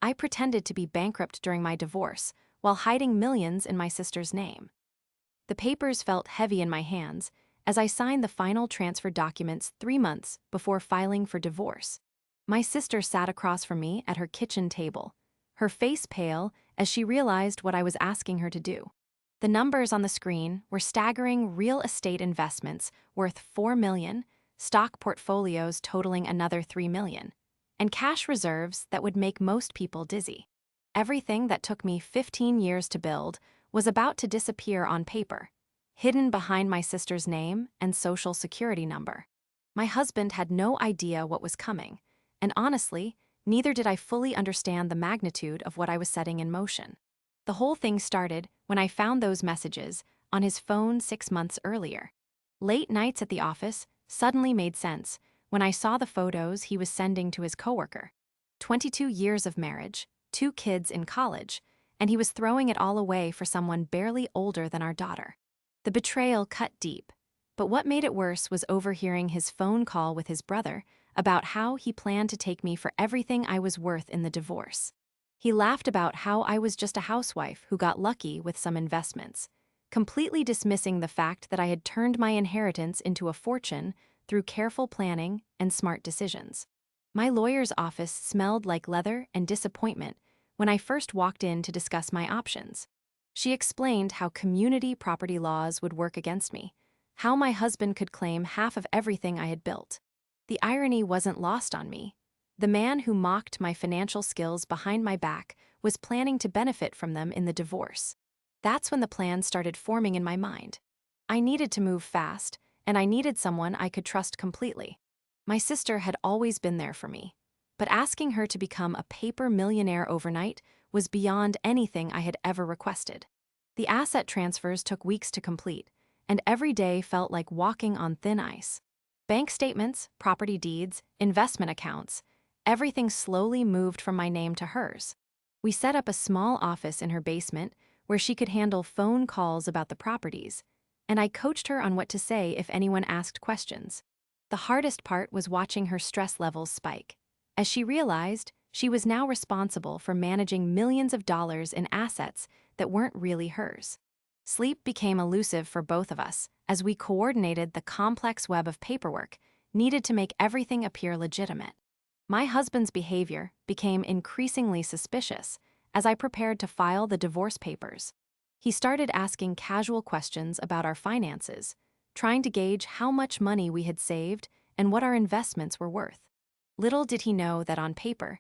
I pretended to be bankrupt during my divorce while hiding millions in my sister's name. The papers felt heavy in my hands as I signed the final transfer documents 3 months before filing for divorce. My sister sat across from me at her kitchen table, her face pale as she realized what I was asking her to do. The numbers on the screen were staggering real estate investments worth $4 million, stock portfolios totaling another $3 million, and cash reserves that would make most people dizzy. Everything that took me 15 years to build was about to disappear on paper, hidden behind my sister's name and social security number. My husband had no idea what was coming, and honestly, neither did I fully understand the magnitude of what I was setting in motion. The whole thing started when I found those messages on his phone 6 months earlier. Late nights at the office suddenly made sense when I saw the photos he was sending to his coworker. 22 years of marriage, 2 kids in college, and he was throwing it all away for someone barely older than our daughter. The betrayal cut deep, but what made it worse was overhearing his phone call with his brother about how he planned to take me for everything I was worth in the divorce. He laughed about how I was just a housewife who got lucky with some investments, completely dismissing the fact that I had turned my inheritance into a fortune through careful planning and smart decisions. My lawyer's office smelled like leather and disappointment when I first walked in to discuss my options. She explained how community property laws would work against me, how my husband could claim half of everything I had built. The irony wasn't lost on me. The man who mocked my financial skills behind my back was planning to benefit from them in the divorce. That's when the plan started forming in my mind. I needed to move fast, and I needed someone I could trust completely. My sister had always been there for me, but asking her to become a paper millionaire overnight was beyond anything I had ever requested. The asset transfers took weeks to complete, and every day felt like walking on thin ice. Bank statements, property deeds, investment accounts, everything slowly moved from my name to hers. We set up a small office in her basement where she could handle phone calls about the properties, and I coached her on what to say if anyone asked questions. The hardest part was watching her stress levels spike, as she realized she was now responsible for managing millions of dollars in assets that weren't really hers. Sleep became elusive for both of us as we coordinated the complex web of paperwork needed to make everything appear legitimate. My husband's behavior became increasingly suspicious as I prepared to file the divorce papers. He started asking casual questions about our finances, trying to gauge how much money we had saved and what our investments were worth. Little did he know that on paper,